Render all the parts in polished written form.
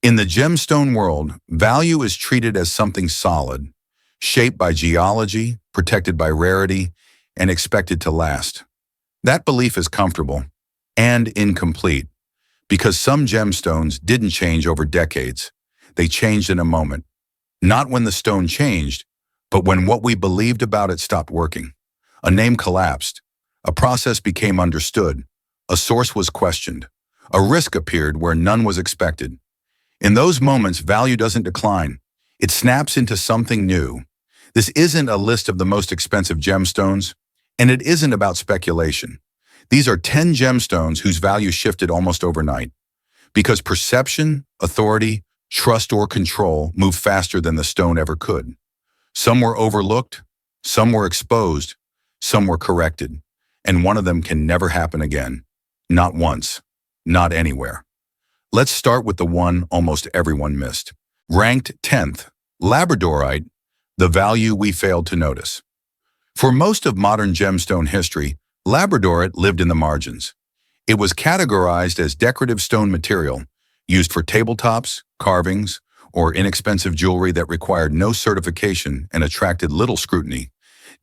In the gemstone world, value is treated as something solid, shaped by geology, protected by rarity, and expected to last. That belief is comfortable and incomplete because some gemstones didn't change over decades. They changed in a moment. Not when the stone changed, but when what we believed about it stopped working. A name collapsed. A process became understood. A source was questioned. A risk appeared where none was expected. In those moments, value doesn't decline. It snaps into something new. This isn't a list of the most expensive gemstones, and it isn't about speculation. These are 10 gemstones whose value shifted almost overnight. Because perception, authority, trust, or control moved faster than the stone ever could. Some were overlooked, some were exposed, some were corrected, and one of them can never happen again. Not once, not anywhere. Let's start with the one almost everyone missed. Ranked 10th, Labradorite, the value we failed to notice. For most of modern gemstone history, Labradorite lived in the margins. It was categorized as decorative stone material, used for tabletops, carvings, or inexpensive jewelry that required no certification and attracted little scrutiny.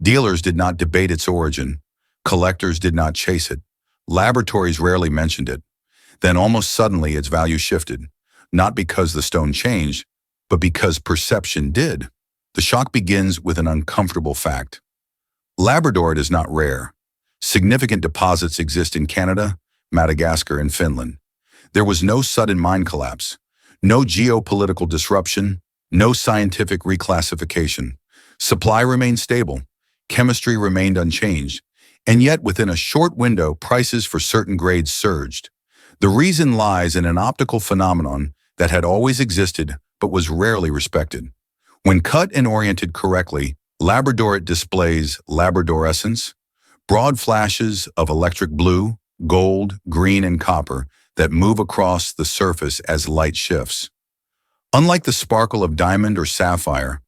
Dealers did not debate its origin. Collectors did not chase it. Laboratories rarely mentioned it. Then almost suddenly its value shifted, not because the stone changed, but because perception did. The shock begins with an uncomfortable fact. Labradorite is not rare. Significant deposits exist in Canada, Madagascar, and Finland. There was no sudden mine collapse, no geopolitical disruption, no scientific reclassification. Supply remained stable, chemistry remained unchanged, and yet within a short window, prices for certain grades surged. The reason lies in an optical phenomenon that had always existed but was rarely respected. When cut and oriented correctly, Labradorite displays labradorescence, broad flashes of electric blue, gold, green, and copper that move across the surface as light shifts. Unlike the sparkle of diamond or sapphire,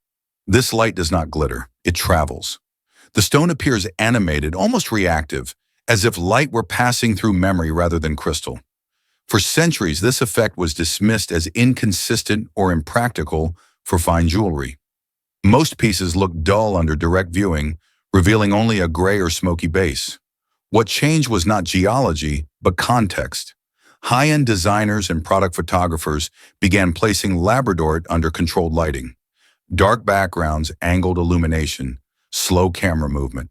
this light does not glitter, it travels. The stone appears animated, almost reactive, as if light were passing through memory rather than crystal. For centuries, this effect was dismissed as inconsistent or impractical for fine jewelry. Most pieces looked dull under direct viewing, revealing only a gray or smoky base. What changed was not geology, but context. High-end designers and product photographers began placing Labradorite under controlled lighting. Dark backgrounds, angled illumination, slow camera movement.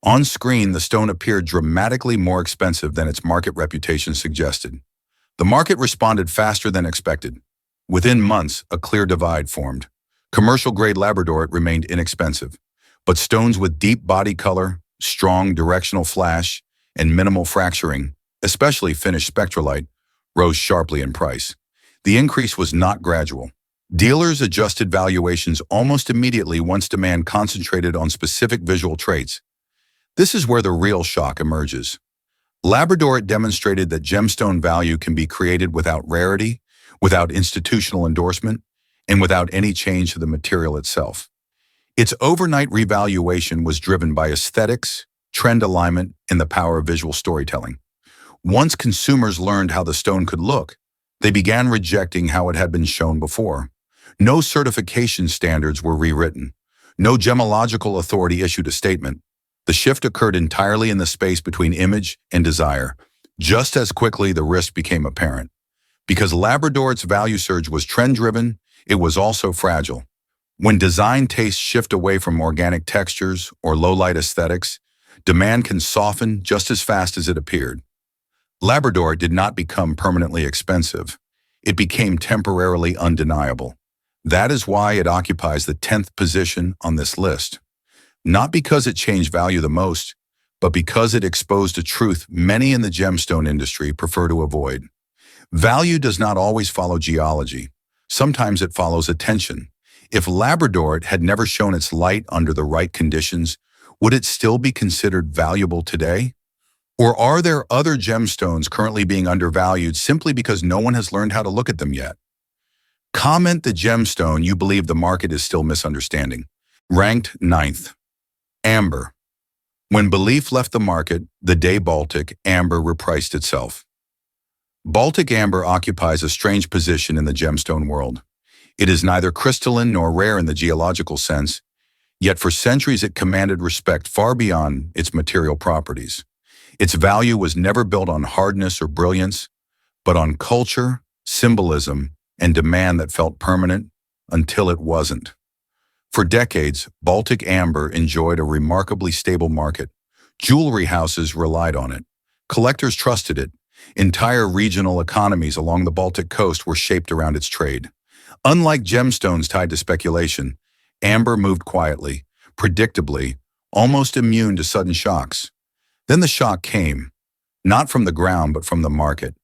On screen, the stone appeared dramatically more expensive than its market reputation suggested. The market responded faster than expected. Within months, a clear divide formed. Commercial-grade Labradorite remained inexpensive, but stones with deep body color, strong directional flash, and minimal fracturing, especially finished spectrolite, rose sharply in price. The increase was not gradual. Dealers adjusted valuations almost immediately once demand concentrated on specific visual traits. This is where the real shock emerges. Labradorite demonstrated that gemstone value can be created without rarity, without institutional endorsement, and without any change to the material itself. Its overnight revaluation was driven by aesthetics, trend alignment, and the power of visual storytelling. Once consumers learned how the stone could look, they began rejecting how it had been shown before. No certification standards were rewritten. No gemological authority issued a statement. The shift occurred entirely in the space between image and desire. Just as quickly, the risk became apparent. Because Labradorite's value surge was trend-driven, it was also fragile. When design tastes shift away from organic textures or low-light aesthetics, demand can soften just as fast as it appeared. Labradorite did not become permanently expensive. It became temporarily undeniable. That is why it occupies the 10th position on this list. Not because it changed value the most, but because it exposed a truth many in the gemstone industry prefer to avoid. Value does not always follow geology. Sometimes it follows attention. If Labradorite had never shown its light under the right conditions, would it still be considered valuable today? Or are there other gemstones currently being undervalued simply because no one has learned how to look at them yet? Comment the gemstone you believe the market is still misunderstanding. Ranked 9th. Amber. When belief left the market, the day Baltic, amber repriced itself. Baltic amber occupies a strange position in the gemstone world. It is neither crystalline nor rare in the geological sense, yet for centuries it commanded respect far beyond its material properties. Its value was never built on hardness or brilliance, but on culture, symbolism, and demand that felt permanent until it wasn't. For decades, Baltic amber enjoyed a remarkably stable market. Jewelry houses relied on it. Collectors trusted it. Entire regional economies along the Baltic coast were shaped around its trade. Unlike gemstones tied to speculation, amber moved quietly, predictably, almost immune to sudden shocks. Then the shock came, not from the ground but from the market.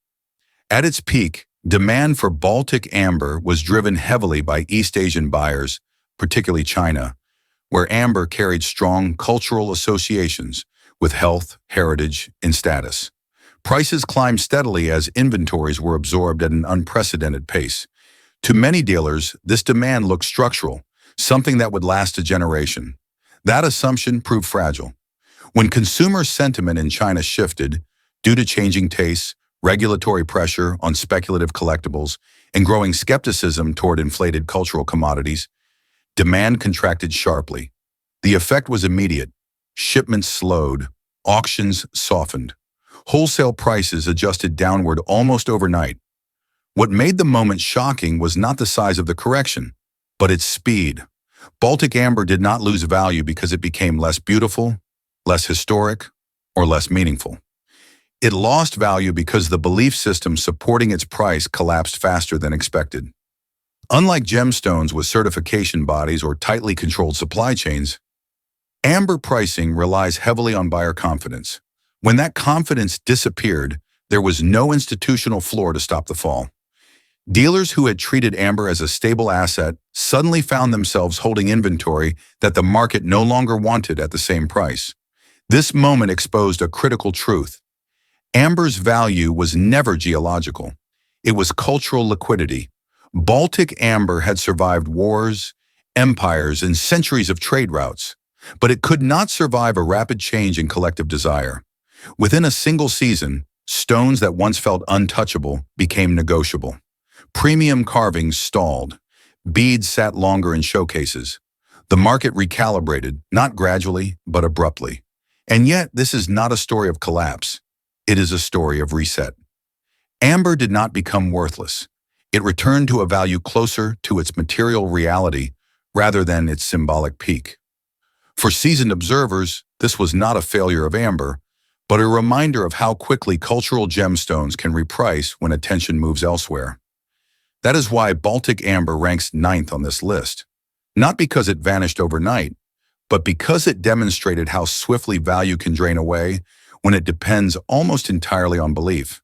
At its peak, demand for Baltic amber was driven heavily by East Asian buyers, particularly China, where amber carried strong cultural associations with health, heritage, and status. Prices climbed steadily as inventories were absorbed at an unprecedented pace. To many dealers, this demand looked structural, something that would last a generation. That assumption proved fragile. When consumer sentiment in China shifted, due to changing tastes, regulatory pressure on speculative collectibles, and growing skepticism toward inflated cultural commodities, demand contracted sharply. The effect was immediate. Shipments slowed, auctions softened. Wholesale prices adjusted downward almost overnight. What made the moment shocking was not the size of the correction, but its speed. Baltic amber did not lose value because it became less beautiful, less historic, or less meaningful. It lost value because the belief system supporting its price collapsed faster than expected. Unlike gemstones with certification bodies or tightly controlled supply chains, amber pricing relies heavily on buyer confidence. When that confidence disappeared, there was no institutional floor to stop the fall. Dealers who had treated amber as a stable asset suddenly found themselves holding inventory that the market no longer wanted at the same price. This moment exposed a critical truth. Amber's value was never geological. It was cultural liquidity. Baltic amber had survived wars, empires, and centuries of trade routes, but it could not survive a rapid change in collective desire. Within a single season, stones that once felt untouchable became negotiable. Premium carvings stalled. Beads sat longer in showcases. The market recalibrated, not gradually, but abruptly. And yet, this is not a story of collapse. It is a story of reset. Amber did not become worthless. It returned to a value closer to its material reality rather than its symbolic peak. For seasoned observers, this was not a failure of amber, but a reminder of how quickly cultural gemstones can reprice when attention moves elsewhere. That is why Baltic amber ranks 9th on this list. Not because it vanished overnight, but because it demonstrated how swiftly value can drain away when it depends almost entirely on belief.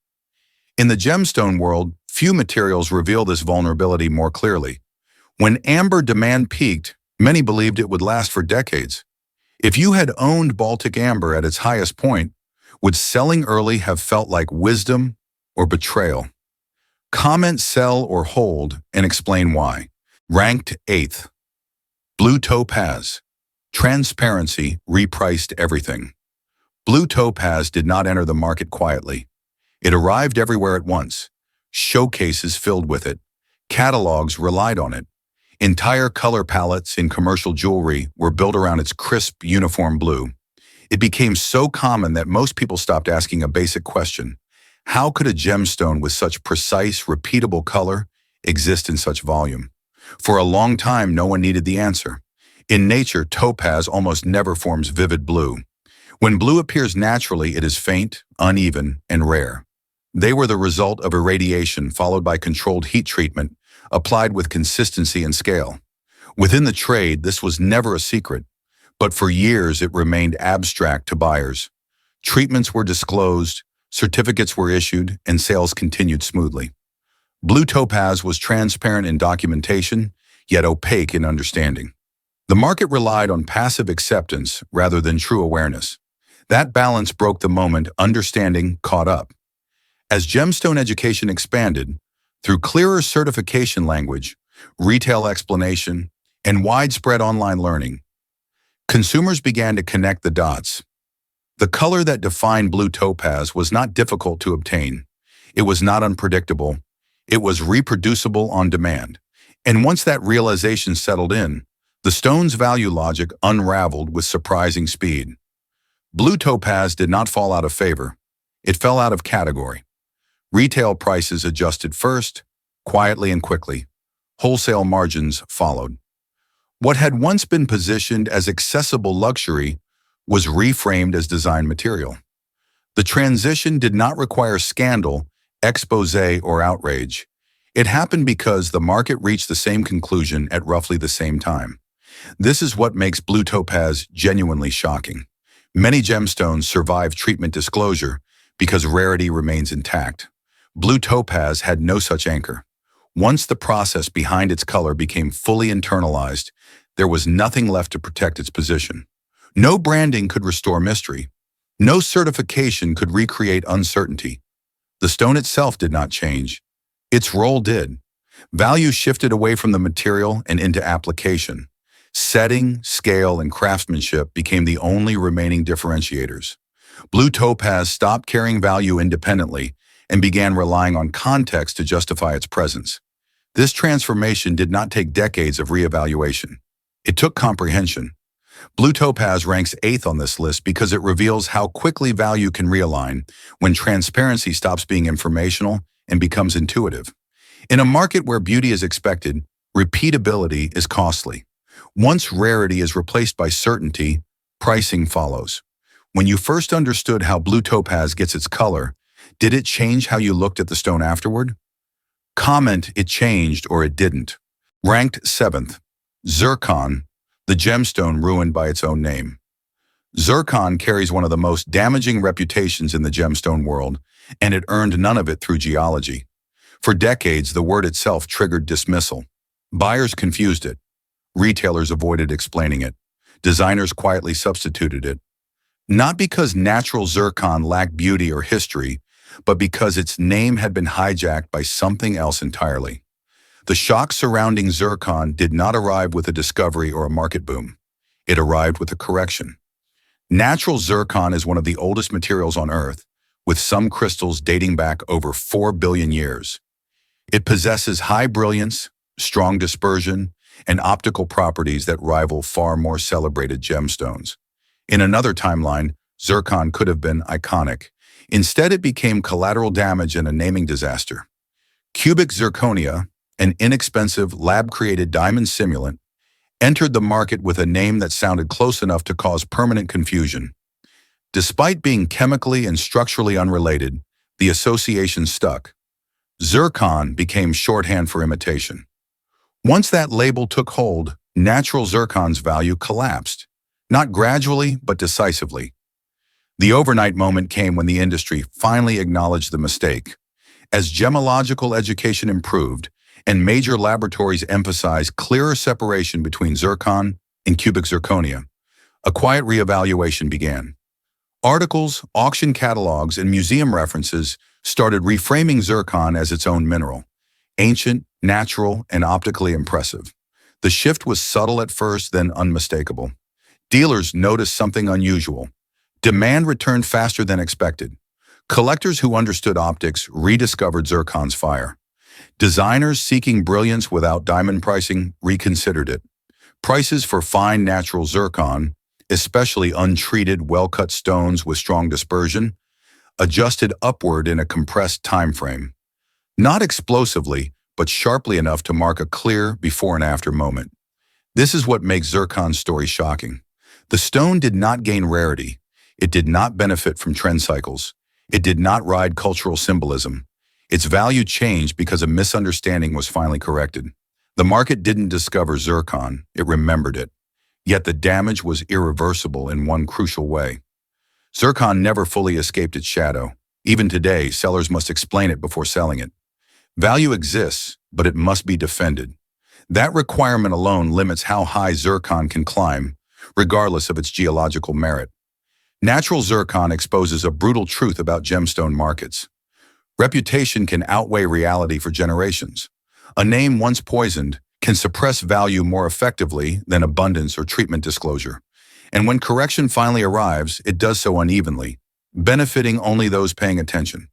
In the gemstone world, few materials reveal this vulnerability more clearly. When amber demand peaked, many believed it would last for decades. If you had owned Baltic amber at its highest point, would selling early have felt like wisdom or betrayal? Comment, sell, or hold, and explain why. Ranked 8th. Blue topaz. Transparency repriced everything. Blue topaz did not enter the market quietly. It arrived everywhere at once. Showcases filled with it. Catalogs relied on it. Entire color palettes in commercial jewelry were built around its crisp, uniform blue. It became so common that most people stopped asking a basic question. How could a gemstone with such precise, repeatable color exist in such volume? For a long time, no one needed the answer. In nature, topaz almost never forms vivid blue. When blue appears naturally, it is faint, uneven, and rare. They were the result of irradiation followed by controlled heat treatment, applied with consistency and scale. Within the trade, this was never a secret, but for years it remained abstract to buyers. Treatments were disclosed, certificates were issued, and sales continued smoothly. Blue topaz was transparent in documentation, yet opaque in understanding. The market relied on passive acceptance rather than true awareness. That balance broke the moment understanding caught up. As gemstone education expanded, through clearer certification language, retail explanation, and widespread online learning, consumers began to connect the dots. The color that defined blue topaz was not difficult to obtain. It was not unpredictable. It was reproducible on demand. And once that realization settled in, the stone's value logic unraveled with surprising speed. Blue topaz did not fall out of favor. It fell out of category. Retail prices adjusted first, quietly and quickly. Wholesale margins followed. What had once been positioned as accessible luxury was reframed as design material. The transition did not require scandal, exposé, or outrage. It happened because the market reached the same conclusion at roughly the same time. This is what makes blue topaz genuinely shocking. Many gemstones survive treatment disclosure because rarity remains intact. Blue topaz had no such anchor. Once the process behind its color became fully internalized, there was nothing left to protect its position. No branding could restore mystery. No certification could recreate uncertainty. The stone itself did not change. Its role did. Value shifted away from the material and into application. Setting, scale, and craftsmanship became the only remaining differentiators. Blue topaz stopped carrying value independently and began relying on context to justify its presence. This transformation did not take decades of reevaluation. It took comprehension. Blue topaz ranks 8th on this list because it reveals how quickly value can realign when transparency stops being informational and becomes intuitive. In a market where beauty is expected, repeatability is costly. Once rarity is replaced by certainty, pricing follows. When you first understood how blue topaz gets its color, did it change how you looked at the stone afterward? Comment it changed or it didn't. Ranked 7th, Zircon, the gemstone ruined by its own name. Zircon carries one of the most damaging reputations in the gemstone world, and it earned none of it through geology. For decades, the word itself triggered dismissal. Buyers confused it. Retailers avoided explaining it. Designers quietly substituted it. Not because natural zircon lacked beauty or history, but because its name had been hijacked by something else entirely. The shock surrounding zircon did not arrive with a discovery or a market boom. It arrived with a correction. Natural zircon is one of the oldest materials on Earth, with some crystals dating back over 4 billion years. It possesses high brilliance, strong dispersion, and optical properties that rival far more celebrated gemstones. In another timeline, zircon could have been iconic. Instead, it became collateral damage and a naming disaster. Cubic zirconia, an inexpensive lab-created diamond simulant, entered the market with a name that sounded close enough to cause permanent confusion. Despite being chemically and structurally unrelated, the association stuck. Zircon became shorthand for imitation. Once that label took hold, natural zircon's value collapsed. Not gradually, but decisively. The overnight moment came when the industry finally acknowledged the mistake. As gemological education improved, and major laboratories emphasized clearer separation between zircon and cubic zirconia, a quiet reevaluation began. Articles, auction catalogs, and museum references started reframing zircon as its own mineral, ancient, natural, and optically impressive. The shift was subtle at first, then unmistakable. Dealers noticed something unusual. Demand returned faster than expected. Collectors who understood optics rediscovered zircon's fire. Designers seeking brilliance without diamond pricing reconsidered it. Prices for fine natural zircon, especially untreated, well-cut stones with strong dispersion, adjusted upward in a compressed time frame. Not explosively, but sharply enough to mark a clear before and after moment. This is what makes zircon's story shocking. The stone did not gain rarity. It did not benefit from trend cycles. It did not ride cultural symbolism. Its value changed because a misunderstanding was finally corrected. The market didn't discover zircon, it remembered it. Yet the damage was irreversible in one crucial way. Zircon never fully escaped its shadow. Even today, sellers must explain it before selling it. Value exists, but it must be defended. That requirement alone limits how high zircon can climb, regardless of its geological merit. Natural zircon exposes a brutal truth about gemstone markets. Reputation can outweigh reality for generations. A name once poisoned can suppress value more effectively than abundance or treatment disclosure. And when correction finally arrives, it does so unevenly, benefiting only those paying attention.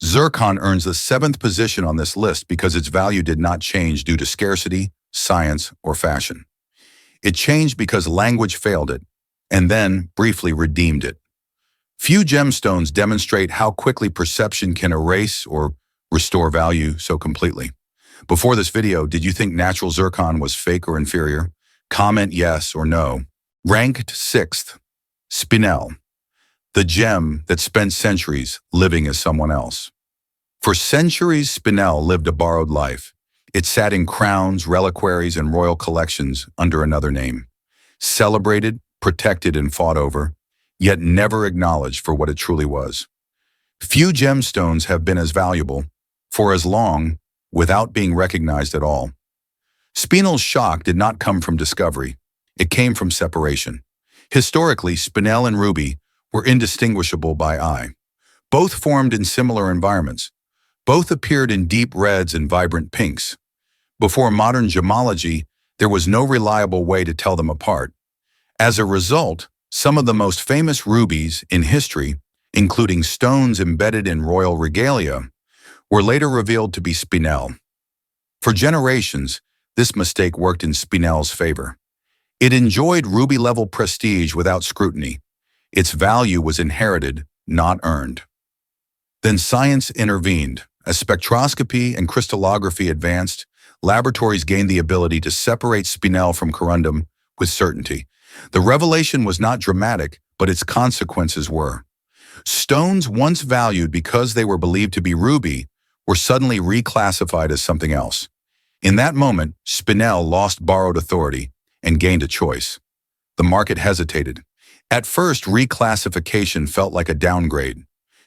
Zircon earns the seventh position on this list because its value did not change due to scarcity, science, or fashion. It changed because language failed it, and then briefly redeemed it. Few gemstones demonstrate how quickly perception can erase or restore value so completely. Before this video, did you think natural zircon was fake or inferior? Comment yes or no. Ranked sixth, Spinel, the gem that spent centuries living as someone else. For centuries, Spinel lived a borrowed life. It sat in crowns, reliquaries, and royal collections under another name. Celebrated, protected, and fought over, yet never acknowledged for what it truly was. Few gemstones have been as valuable for as long without being recognized at all. Spinel's shock did not come from discovery. It came from separation. Historically, Spinel and ruby were indistinguishable by eye. Both formed in similar environments. Both appeared in deep reds and vibrant pinks. Before modern gemology, there was no reliable way to tell them apart. As a result, some of the most famous rubies in history, including stones embedded in royal regalia, were later revealed to be Spinel. For generations, this mistake worked in Spinel's favor. It enjoyed ruby-level prestige without scrutiny. Its value was inherited, not earned. Then science intervened. As spectroscopy and crystallography advanced, laboratories gained the ability to separate Spinel from corundum with certainty. The revelation was not dramatic, but its consequences were. Stones once valued because they were believed to be ruby were suddenly reclassified as something else. In that moment, Spinel lost borrowed authority and gained a choice. The market hesitated. At first, reclassification felt like a downgrade.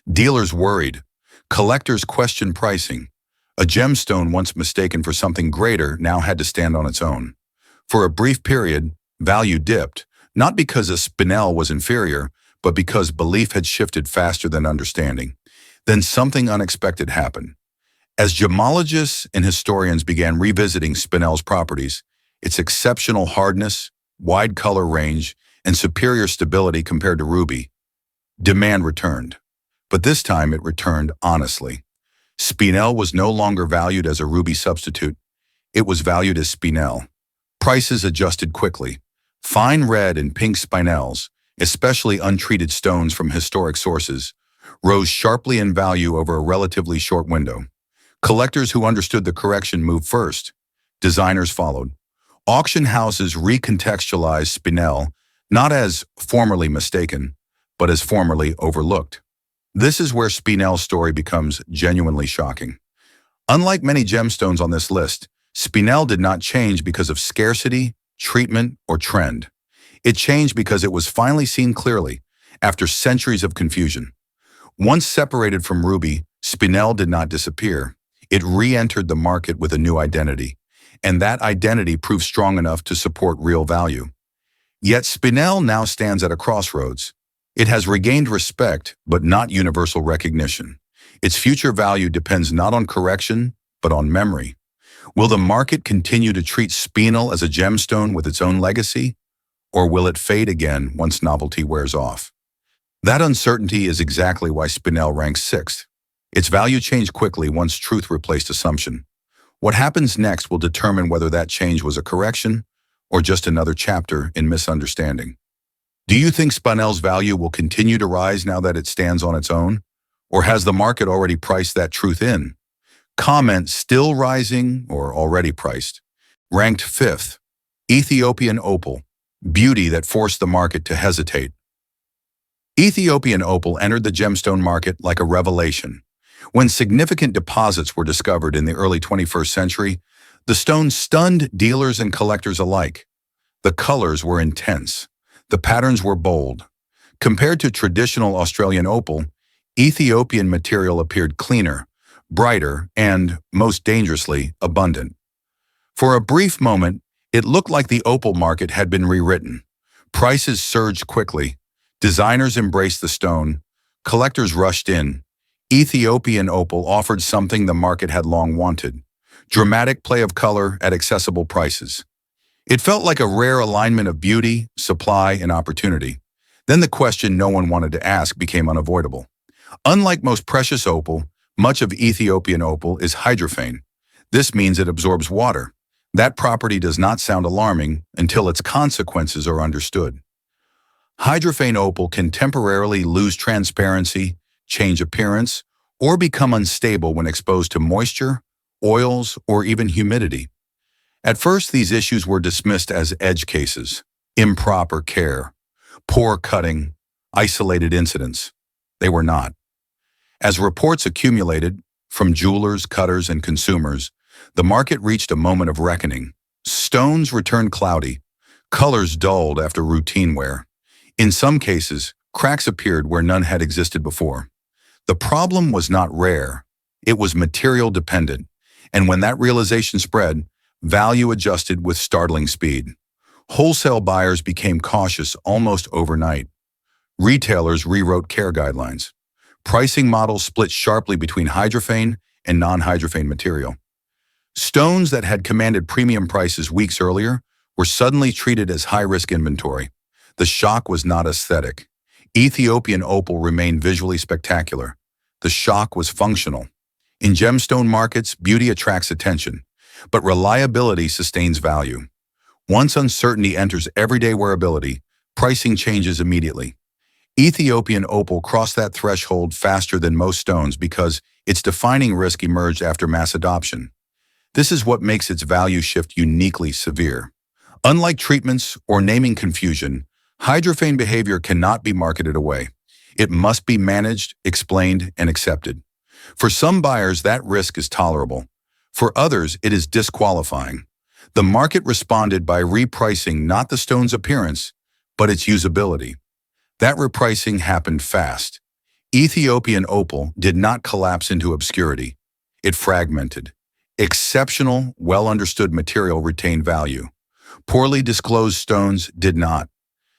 Dealers worried. Collectors questioned pricing. A gemstone once mistaken for something greater now had to stand on its own. For a brief period, value dipped, not because a Spinel was inferior, but because belief had shifted faster than understanding. Then something unexpected happened. As gemologists and historians began revisiting Spinel's properties, its exceptional hardness, wide color range, and superior stability compared to ruby, demand returned. But this time it returned honestly. Spinel was no longer valued as a ruby substitute. It was valued as Spinel. Prices adjusted quickly. Fine red and pink Spinels, especially untreated stones from historic sources, rose sharply in value over a relatively short window. Collectors who understood the correction moved first. Designers followed. Auction houses recontextualized Spinel not as formerly mistaken, but as formerly overlooked. This is where Spinel's story becomes genuinely shocking. Unlike many gemstones on this list, Spinel did not change because of scarcity, treatment, or trend. It changed because it was finally seen clearly, after centuries of confusion. Once separated from ruby, Spinel did not disappear. It re-entered the market with a new identity, and that identity proved strong enough to support real value. Yet Spinel now stands at a crossroads. It has regained respect, but not universal recognition. Its future value depends not on correction, but on memory. Will the market continue to treat Spinel as a gemstone with its own legacy, or will it fade again once novelty wears off? That uncertainty is exactly why Spinel ranks sixth. Its value changed quickly once truth replaced assumption. What happens next will determine whether that change was a correction or just another chapter in misunderstanding. Do you think Spinel's value will continue to rise now that it stands on its own? Or has the market already priced that truth in? Comment still rising or already priced. Ranked fifth, Ethiopian Opal, beauty that forced the market to hesitate. Ethiopian Opal entered the gemstone market like a revelation. When significant deposits were discovered in the early 21st century, the stone stunned dealers and collectors alike. The colors were intense. The patterns were bold. Compared to traditional Australian opal, Ethiopian material appeared cleaner, brighter, and, most dangerously, abundant. For a brief moment, it looked like the opal market had been rewritten. Prices surged quickly. Designers embraced the stone. Collectors rushed in. Ethiopian opal offered something the market had long wanted: dramatic play of color at accessible prices. It felt like a rare alignment of beauty, supply, and opportunity. Then the question no one wanted to ask became unavoidable. Unlike most precious opal, Much of Ethiopian opal is hydrophane. This means it absorbs water. That property does not sound alarming until its consequences are understood. Hydrophane opal can temporarily lose transparency, change appearance, or become unstable when exposed to moisture, oils, or even humidity. At first, these issues were dismissed as edge cases, improper care, poor cutting, isolated incidents. They were not. As reports accumulated from jewelers, cutters, and consumers, the market reached a moment of reckoning. Stones returned cloudy, colors dulled after routine wear. In some cases, cracks appeared where none had existed before. The problem was not rare, it was material dependent, and when that realization spread, value adjusted with startling speed. Wholesale buyers became cautious almost overnight. Retailers rewrote care guidelines. Pricing models split sharply between hydrophane and non-hydrophane material. Stones that had commanded premium prices weeks earlier were suddenly treated as high-risk inventory. The shock was not aesthetic. Ethiopian opal remained visually spectacular. The shock was functional. In gemstone markets, beauty attracts attention, but reliability sustains value. Once uncertainty enters everyday wearability, pricing changes immediately. Ethiopian opal crossed that threshold faster than most stones because its defining risk emerged after mass adoption. This is what makes its value shift uniquely severe. Unlike treatments or naming confusion, hydrophane behavior cannot be marketed away. It must be managed, explained, and accepted. For some buyers, that risk is tolerable. For others, it is disqualifying. The market responded by repricing not the stone's appearance, but its usability. That repricing happened fast. Ethiopian opal did not collapse into obscurity. It fragmented. Exceptional, well-understood material retained value. Poorly disclosed stones did not.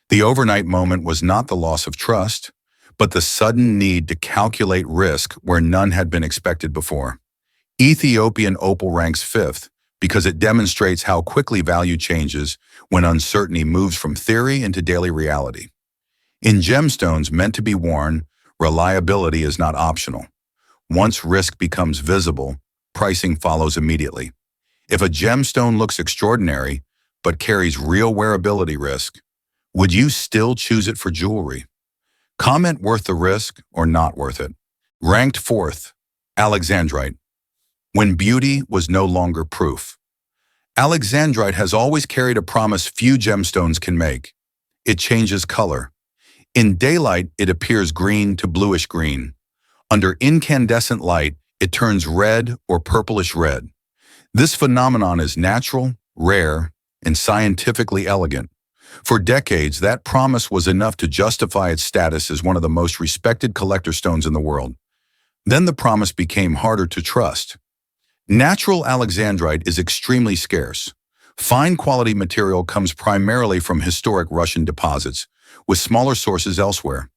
The overnight moment was not the loss of trust, but the sudden need to calculate risk where none had been expected before. Ethiopian opal ranks fifth because it demonstrates how quickly value changes when uncertainty moves from theory into daily reality. In gemstones meant to be worn, reliability is not optional. Once risk becomes visible, pricing follows immediately. If a gemstone looks extraordinary but carries real wearability risk, would you still choose it for jewelry? Comment worth the risk or not worth it. Ranked fourth, Alexandrite. When beauty was no longer proof. Alexandrite has always carried a promise few gemstones can make. It changes color. In daylight, it appears green to bluish green. Under incandescent light, it turns red or purplish red. This phenomenon is natural, rare, and scientifically elegant. For decades, that promise was enough to justify its status as one of the most respected collector stones in the world. Then the promise became harder to trust. Natural Alexandrite is extremely scarce. Fine quality material comes primarily from historic Russian deposits, with smaller sources elsewhere.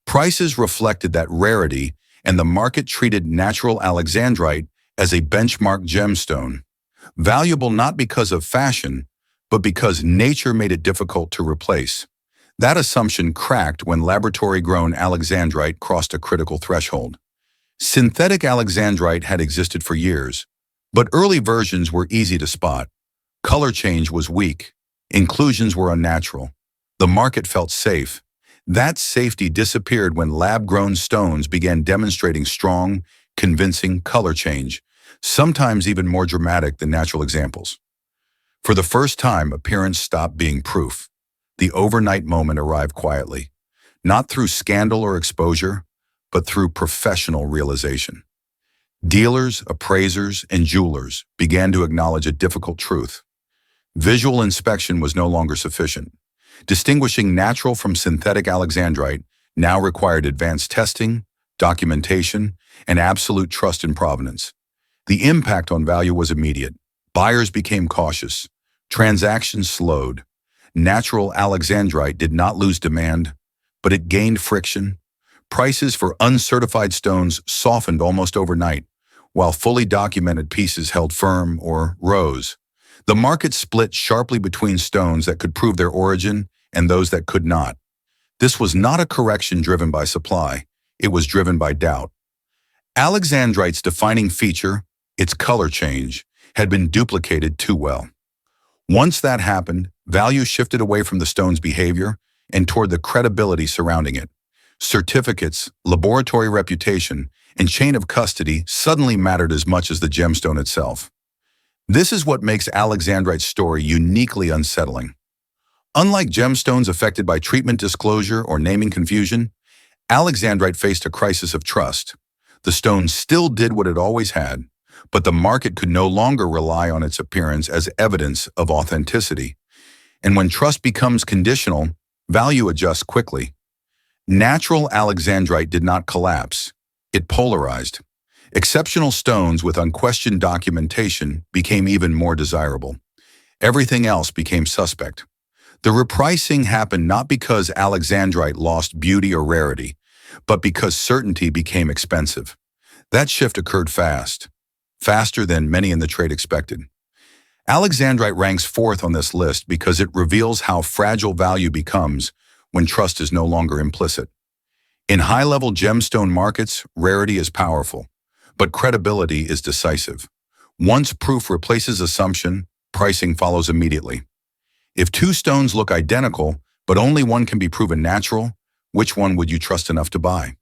Prices reflected that rarity, and the market treated natural Alexandrite as a benchmark gemstone, valuable not because of fashion, but because nature made it difficult to replace. That assumption cracked when laboratory-grown Alexandrite crossed a critical threshold. Synthetic Alexandrite had existed for years, but early versions were easy to spot. Color change was weak. Inclusions were unnatural. The market felt safe. That safety disappeared when lab-grown stones began demonstrating strong, convincing color change, sometimes even more dramatic than natural examples. For the first time, appearance stopped being proof. The overnight moment arrived quietly, not through scandal or exposure, but through professional realization. Dealers, appraisers, and jewelers began to acknowledge a difficult truth. Visual inspection was no longer sufficient. Distinguishing natural from synthetic Alexandrite now required advanced testing, documentation, and absolute trust in provenance. The impact on value was immediate. Buyers became cautious. Transactions slowed. Natural Alexandrite did not lose demand, but it gained friction. Prices for uncertified stones softened almost overnight, while fully documented pieces held firm or rose. The market split sharply between stones that could prove their origin and those that could not. This was not a correction driven by supply. It was driven by doubt. Alexandrite's defining feature, its color change, had been duplicated too well. Once that happened, value shifted away from the stone's behavior and toward the credibility surrounding it. Certificates, laboratory reputation, and chain of custody suddenly mattered as much as the gemstone itself. This is what makes Alexandrite's story uniquely unsettling. Unlike gemstones affected by treatment disclosure or naming confusion, Alexandrite faced a crisis of trust. The stone still did what it always had, but the market could no longer rely on its appearance as evidence of authenticity. And when trust becomes conditional, value adjusts quickly. Natural Alexandrite did not collapse. It polarized. Exceptional stones with unquestioned documentation became even more desirable. Everything else became suspect. The repricing happened not because Alexandrite lost beauty or rarity, but because certainty became expensive. That shift occurred fast, faster than many in the trade expected. Alexandrite ranks fourth on this list because it reveals how fragile value becomes when trust is no longer implicit. In high-level gemstone markets, rarity is powerful, but credibility is decisive. Once proof replaces assumption, pricing follows immediately. If two stones look identical, but only one can be proven natural, which one would you trust enough to buy?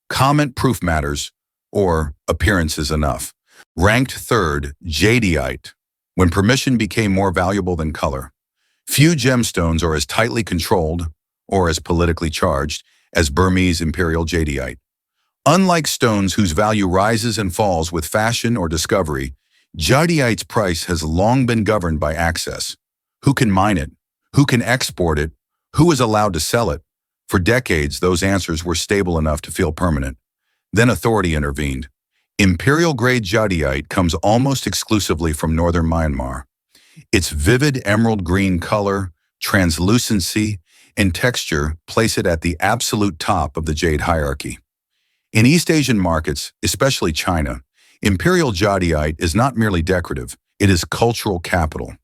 Comment proof matters, or appearance is enough. Ranked third, Jadeite, when permission became more valuable than color. Few gemstones are as tightly controlled, or as politically charged, as Burmese imperial jadeite. Unlike stones whose value rises and falls with fashion or discovery, jadeite's price has long been governed by access. Who can mine it? Who can export it? Who is allowed to sell it? For decades, those answers were stable enough to feel permanent. Then authority intervened. Imperial-grade jadeite comes almost exclusively from northern Myanmar. Its vivid emerald green color, translucency, and texture place it at the absolute top of the jade hierarchy. In East Asian markets, especially China, imperial jadeite is not merely decorative, it is cultural capital.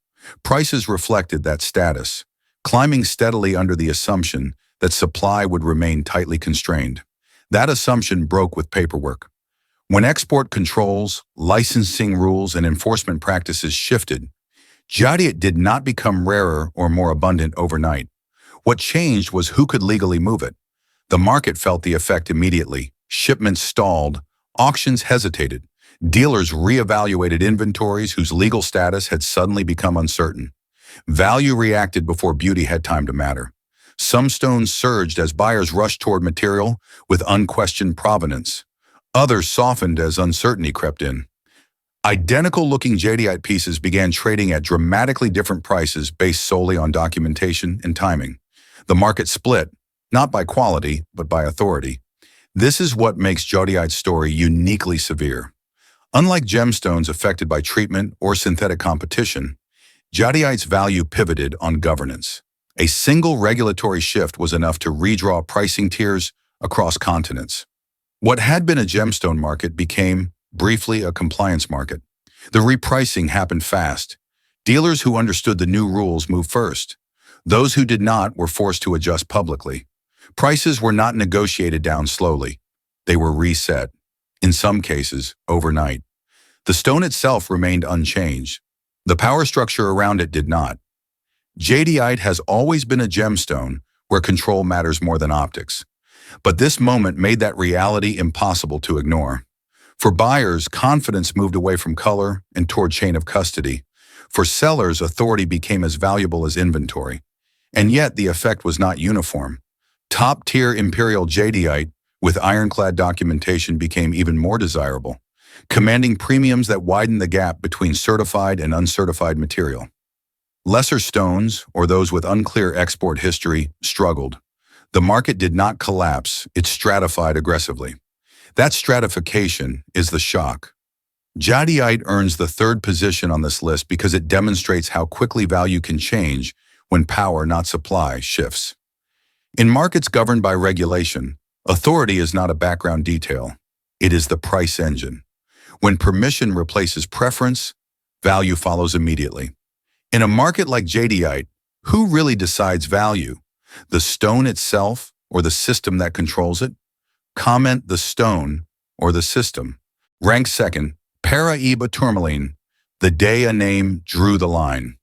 Prices reflected that status, climbing steadily under the assumption that supply would remain tightly constrained. That assumption broke with paperwork. When export controls, licensing rules, and enforcement practices shifted, jadeite did not become rarer or more abundant overnight. What changed was who could legally move it. The market felt the effect immediately. Shipments stalled, auctions hesitated, dealers reevaluated inventories whose legal status had suddenly become uncertain. Value reacted before beauty had time to matter. Some stones surged as buyers rushed toward material with unquestioned provenance. Others softened as uncertainty crept in. Identical-looking jadeite pieces began trading at dramatically different prices based solely on documentation and timing. The market split, not by quality, but by authority. This is what makes jadeite's story uniquely severe. Unlike gemstones affected by treatment or synthetic competition, jadeite's value pivoted on governance. A single regulatory shift was enough to redraw pricing tiers across continents. What had been a gemstone market became, briefly, a compliance market. The repricing happened fast. Dealers who understood the new rules moved first. Those who did not were forced to adjust publicly. Prices were not negotiated down slowly. They were reset, in some cases, overnight. The stone itself remained unchanged. The power structure around it did not. Jadeite has always been a gemstone where control matters more than optics. But this moment made that reality impossible to ignore. For buyers, confidence moved away from color and toward chain of custody. For sellers, authority became as valuable as inventory. And yet the effect was not uniform. Top-tier imperial jadeite with ironclad documentation became even more desirable, commanding premiums that widened the gap between certified and uncertified material. Lesser stones, or those with unclear export history, struggled. The market did not collapse, it stratified aggressively. That stratification is the shock. Jadeite earns the third position on this list because it demonstrates how quickly value can change when power, not supply, shifts. In markets governed by regulation, authority is not a background detail. It is the price engine. When permission replaces preference, value follows immediately. In a market like jadeite, who really decides value? The stone itself or the system that controls it? Comment the stone, or the system. Ranked second, Paraíba Tourmaline, the day a name drew the line.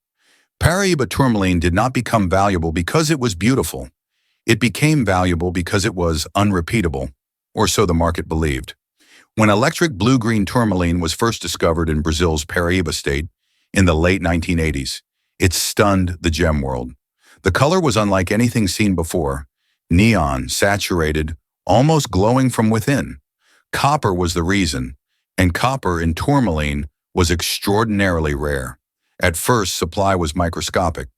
Paraíba Tourmaline did not become valuable because it was beautiful. It became valuable because it was unrepeatable, or so the market believed. When electric blue-green tourmaline was first discovered in Brazil's Paraíba state in the late 1980s, it stunned the gem world. The color was unlike anything seen before, neon, saturated, almost glowing from within. Copper was the reason, and copper in tourmaline was extraordinarily rare. At first, supply was microscopic.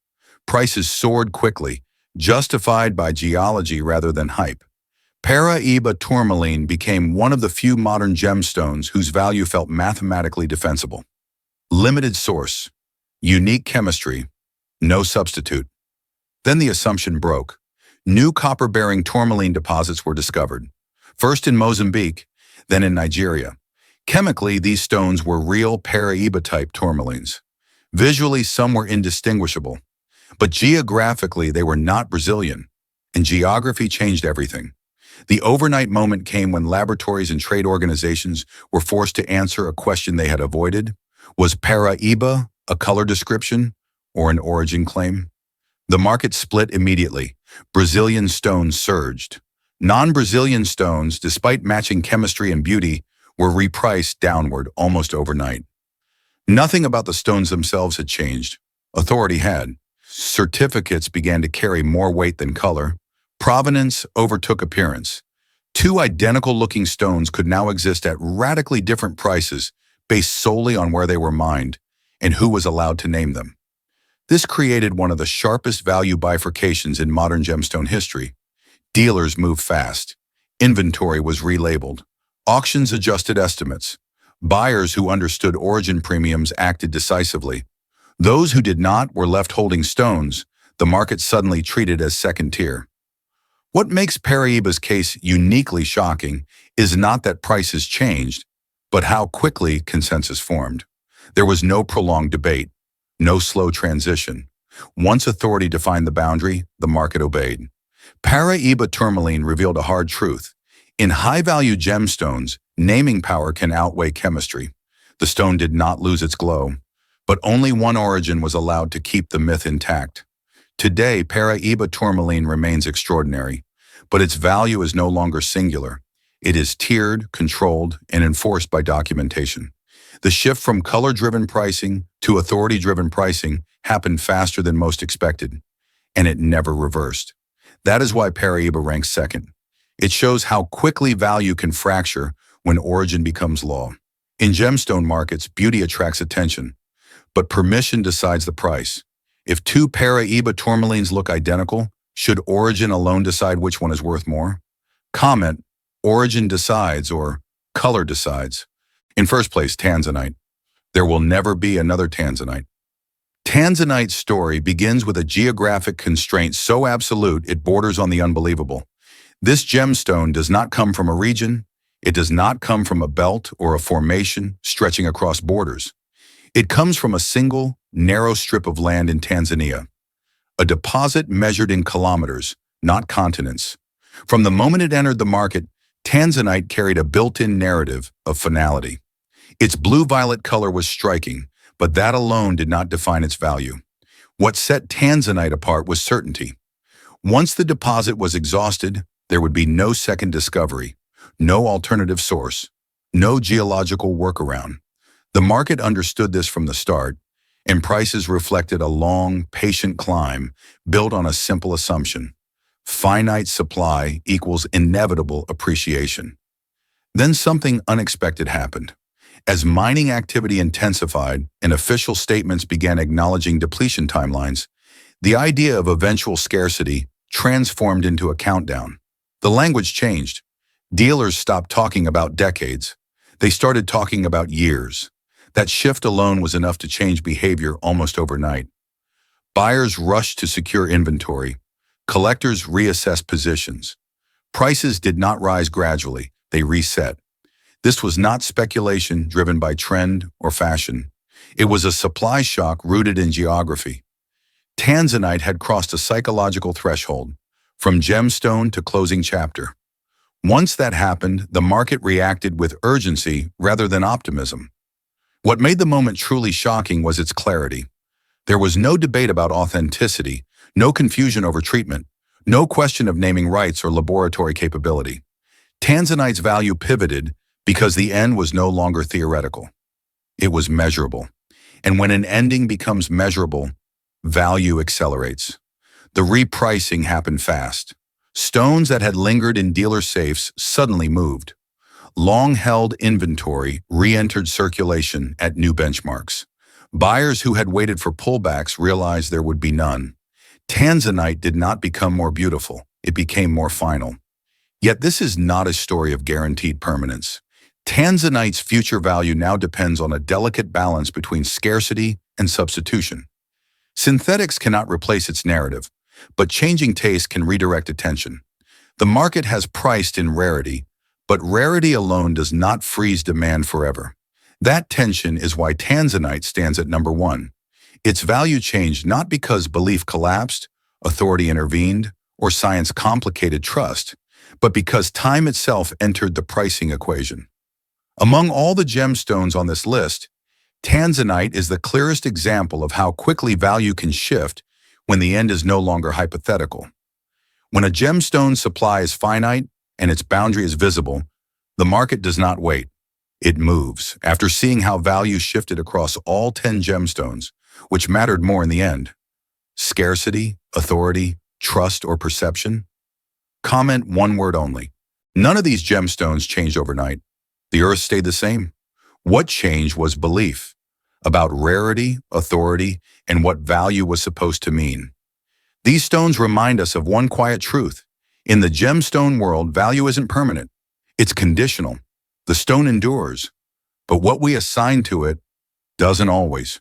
Prices soared quickly, justified by geology rather than hype. Paraíba Tourmaline became one of the few modern gemstones whose value felt mathematically defensible. Limited source, unique chemistry, no substitute. Then the assumption broke. New copper-bearing tourmaline deposits were discovered, first in Mozambique, then in Nigeria. Chemically, these stones were real Paraíba-type tourmalines. Visually, some were indistinguishable, but geographically, they were not Brazilian, and geography changed everything. The overnight moment came when laboratories and trade organizations were forced to answer a question they had avoided. Was Paraíba a color description or an origin claim? The market split immediately. Brazilian stones surged. Non-Brazilian stones, despite matching chemistry and beauty, were repriced downward almost overnight. Nothing about the stones themselves had changed. Authority had. Certificates began to carry more weight than color. Provenance overtook appearance. Two identical-looking stones could now exist at radically different prices based solely on where they were mined and who was allowed to name them. This created one of the sharpest value bifurcations in modern gemstone history. Dealers moved fast. Inventory was relabeled. Auctions adjusted estimates. Buyers who understood origin premiums acted decisively. Those who did not were left holding stones, the market suddenly treated as second tier. What makes Paraíba's case uniquely shocking is not that prices changed, but how quickly consensus formed. There was no prolonged debate, no slow transition. Once authority defined the boundary, the market obeyed. Paraíba Tourmaline revealed a hard truth. In high-value gemstones, naming power can outweigh chemistry. The stone did not lose its glow, but only one origin was allowed to keep the myth intact. Today, Paraíba Tourmaline remains extraordinary, but its value is no longer singular. It is tiered, controlled, and enforced by documentation. The shift from color-driven pricing to authority-driven pricing happened faster than most expected, and it never reversed. That is why Paraíba ranks second. It shows how quickly value can fracture when origin becomes law. In gemstone markets, beauty attracts attention, but permission decides the price. If two Paraíba tourmalines look identical, should origin alone decide which one is worth more? Comment, origin decides or color decides. In first place, Tanzanite. There will never be another Tanzanite. Tanzanite's story begins with a geographic constraint so absolute it borders on the unbelievable. This gemstone does not come from a region. It does not come from a belt or a formation stretching across borders. It comes from a single, narrow strip of land in Tanzania. A deposit measured in kilometers, not continents. From the moment it entered the market, Tanzanite carried a built-in narrative of finality. Its blue-violet color was striking, but that alone did not define its value. What set Tanzanite apart was certainty. Once the deposit was exhausted, there would be no second discovery, no alternative source, no geological workaround. The market understood this from the start, and prices reflected a long, patient climb built on a simple assumption. Finite supply equals inevitable appreciation. Then something unexpected happened. As mining activity intensified and official statements began acknowledging depletion timelines, the idea of eventual scarcity transformed into a countdown. The language changed. Dealers stopped talking about decades. They started talking about years. That shift alone was enough to change behavior almost overnight. Buyers rushed to secure inventory. Collectors reassessed positions. Prices did not rise gradually, they reset. This was not speculation driven by trend or fashion. It was a supply shock rooted in geography. Tanzanite had crossed a psychological threshold, from gemstone to closing chapter. Once that happened, the market reacted with urgency rather than optimism. What made the moment truly shocking was its clarity. There was no debate about authenticity, no confusion over treatment, no question of naming rights or laboratory capability. Tanzanite's value pivoted because the end was no longer theoretical. It was measurable. And when an ending becomes measurable, value accelerates. The repricing happened fast. Stones that had lingered in dealer safes suddenly moved. Long-held inventory re-entered circulation at new benchmarks. Buyers who had waited for pullbacks realized there would be none. Tanzanite did not become more beautiful, it became more final. Yet this is not a story of guaranteed permanence. Tanzanite's future value now depends on a delicate balance between scarcity and substitution. Synthetics cannot replace its narrative, but changing taste can redirect attention. The market has priced in rarity, but rarity alone does not freeze demand forever. That tension is why Tanzanite stands at number one. Its value changed not because belief collapsed, authority intervened, or science complicated trust, but because time itself entered the pricing equation. Among all the gemstones on this list, Tanzanite is the clearest example of how quickly value can shift when the end is no longer hypothetical. When a gemstone supply is finite and its boundary is visible, the market does not wait. It moves. After seeing how value shifted across all 10 gemstones, which mattered more in the end, scarcity, authority, trust, or perception? Comment one word only. None of these gemstones changed overnight. The earth stayed the same. What changed was belief about rarity, authority, and what value was supposed to mean. These stones remind us of one quiet truth. In the gemstone world, value isn't permanent. It's conditional. The stone endures, but what we assign to it doesn't always.